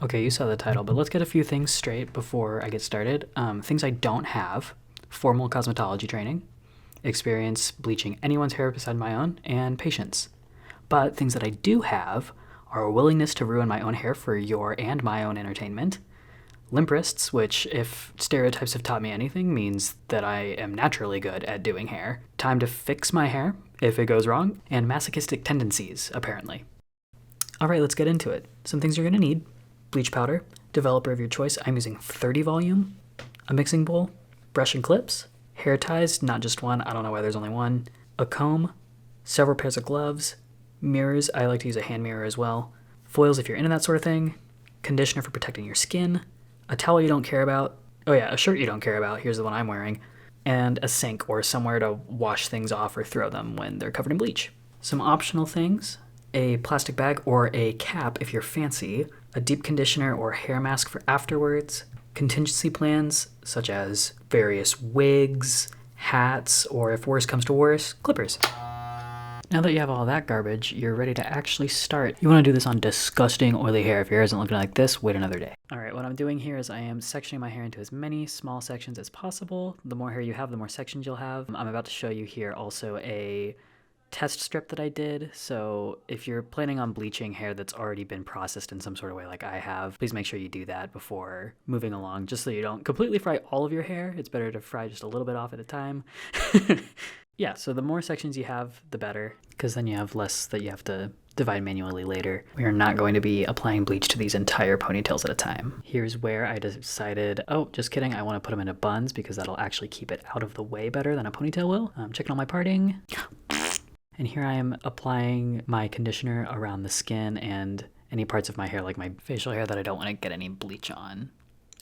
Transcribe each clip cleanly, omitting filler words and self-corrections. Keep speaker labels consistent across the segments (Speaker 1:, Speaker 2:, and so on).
Speaker 1: Okay, you saw the title, but let's get a few things straight before I get started. Things I don't have: formal cosmetology training, experience bleaching anyone's hair beside my own, and patience. But things that I do have are a willingness to ruin my own hair for your and my own entertainment, limp wrists, which, if stereotypes have taught me anything, means that I am naturally good at doing hair, time to fix my hair if it goes wrong, and masochistic tendencies, apparently. Alright, let's get into it. Some things you're gonna need: bleach powder, developer of your choice. I'm using 30 volume, a mixing bowl, brush and clips, hair ties, not just one, I don't know why there's only one, a comb, several pairs of gloves, mirrors, I like to use a hand mirror as well, foils if you're into that sort of thing, conditioner for protecting your skin, a towel you don't care about, oh yeah, a shirt you don't care about, here's the one I'm wearing, and a sink or somewhere to wash things off or throw them when they're covered in bleach. Some optional things: a plastic bag or a cap if you're fancy, a deep conditioner or hair mask for afterwards, contingency plans such as various wigs, hats, or if worse comes to worse, clippers. Now that you have all that garbage, you're ready to actually start. You want to do this on disgusting oily hair. If your hair isn't looking like this, wait another day. Alright, what I'm doing here is I am sectioning my hair into as many small sections as possible. The more hair you have, the more sections you'll have. I'm about to show you here also a test strip that I did. So if you're planning on bleaching hair that's already been processed in some sort of way like I have, please make sure you do that before moving along, just so you don't completely fry all of your hair. It's better to fry just a little bit off at a time. Yeah, so the more sections you have, the better, because then you have less that you have to divide manually later. We are not going to be applying bleach to these entire ponytails at a time. Here's where I decided, oh, just kidding, I want to put them into buns because that'll actually keep it out of the way better than a ponytail will. I'm checking all my parting. And here I am applying my conditioner around the skin and any parts of my hair, like my facial hair, that I don't want to get any bleach on.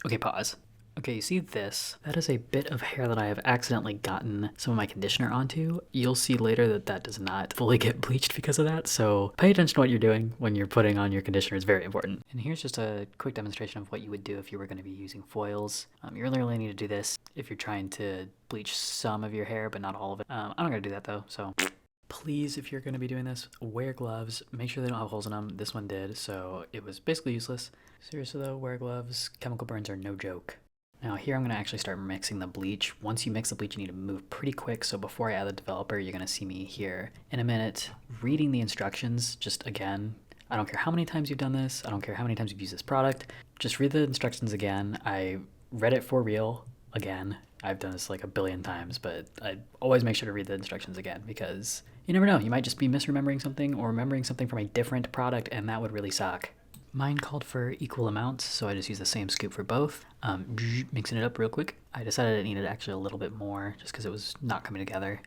Speaker 1: Okay, pause. Okay, you see this? That is a bit of hair that I have accidentally gotten some of my conditioner onto. You'll see later that that does not fully get bleached because of that, so pay attention to what you're doing when you're putting on your conditioner. It's very important. And here's just a quick demonstration of what you would do if you were going to be using foils. You really only need to do this if you're trying to bleach some of your hair, but not all of it. I'm not going to do that though, so please, if you're going to be doing this, wear gloves. Make sure they don't have holes in them. This one did, so it was basically useless. Seriously though, wear gloves. Chemical burns are no joke. Now here I'm going to actually start mixing the bleach. Once you mix the bleach, you need to move pretty quick, so before I add the developer, you're going to see me here in a minute reading the instructions. Just again, I don't care how many times you've done this, I don't care how many times you've used this product, just read the instructions again. I read it for real again. I've done this like a billion times, but I always make sure to read the instructions again because you never know, you might just be misremembering something or remembering something from a different product, and that would really suck. Mine called for equal amounts, so I just used the same scoop for both. Mixing it up real quick. I decided it needed actually a little bit more just because it was not coming together.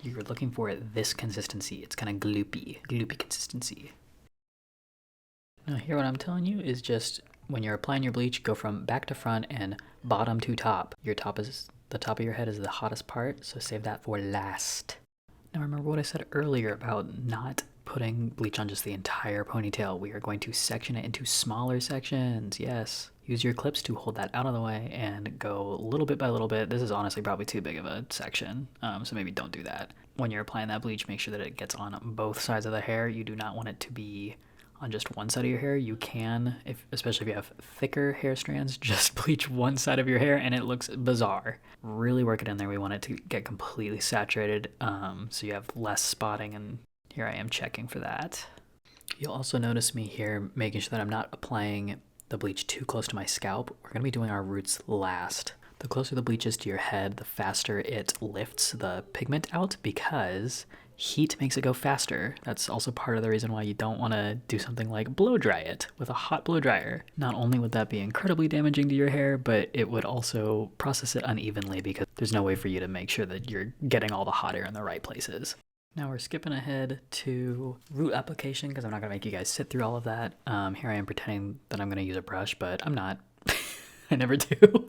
Speaker 1: You're looking for this consistency. It's kind of gloopy consistency. Now here what I'm telling you is just when you're applying your bleach, go from back to front and bottom to top. The top of your head is the hottest part, so save that for last. Now remember what I said earlier about not putting bleach on just the entire ponytail. We are going to section it into smaller sections. Yes. Use your clips to hold that out of the way and go little bit by little bit. This is honestly probably too big of a section, so maybe don't do that. When you're applying that bleach, make sure that it gets on both sides of the hair. You do not want it to be on just one side of your hair. You can, especially if you have thicker hair strands, just bleach one side of your hair and it looks bizarre. Really work it in there. We want it to get completely saturated, so you have less spotting, and here I am checking for that. You'll also notice me here making sure that I'm not applying the bleach too close to my scalp. We're going to be doing our roots last. The closer the bleach is to your head, the faster it lifts the pigment out because heat makes it go faster. That's also part of the reason why you don't want to do something like blow dry it with a hot blow dryer. Not only would that be incredibly damaging to your hair, but it would also process it unevenly because there's no way for you to make sure that you're getting all the hot air in the right places. Now we're skipping ahead to root application because I'm not going to make you guys sit through all of that. Here I am pretending that I'm going to use a brush, but I'm not. I never do.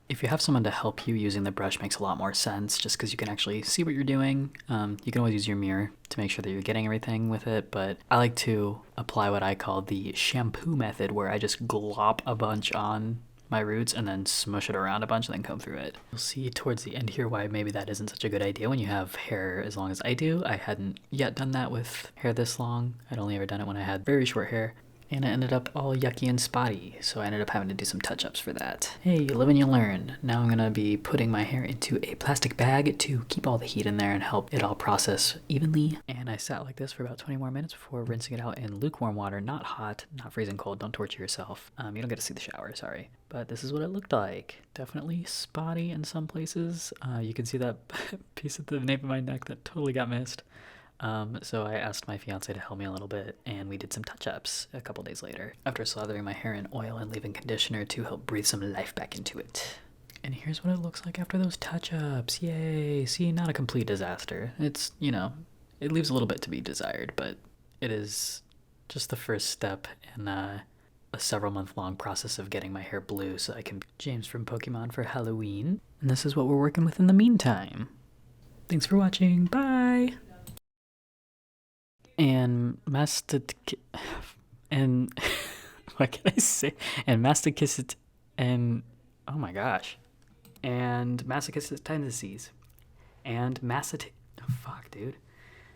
Speaker 1: If you have someone to help you, using the brush makes a lot more sense just because you can actually see what you're doing. You can always use your mirror to make sure that you're getting everything with it, but I like to apply what I call the shampoo method, where I just glop a bunch on my roots and then smush it around a bunch and then comb through it. You'll see towards the end here why maybe that isn't such a good idea when you have hair as long as I do. I hadn't yet done that with hair this long. I'd only ever done it when I had very short hair. And it ended up all yucky and spotty, so I ended up having to do some touch-ups for that. Hey, you live and you learn. Now I'm gonna be putting my hair into a plastic bag to keep all the heat in there and help it all process evenly. And I sat like this for about 20 more minutes before rinsing it out in lukewarm water, not hot, not freezing cold. Don't torture yourself. You don't get to see the shower, sorry. But this is what it looked like. Definitely spotty in some places. You can see that piece at the nape of my neck that totally got missed. So I asked my fiance to help me a little bit, and we did some touch-ups a couple days later after slathering my hair in oil and leaving conditioner to help breathe some life back into it. And here's what it looks like after those touch-ups. Yay! See, not a complete disaster. It's, you know, it leaves a little bit to be desired, but it is just the first step in a several-month-long process of getting my hair blue so I can be James from Pokemon for Halloween. And this is what we're working with in the meantime. Thanks for watching. Bye! And and what can I say? And masochistic and oh my gosh, and masochistic tendencies, and fuck, dude.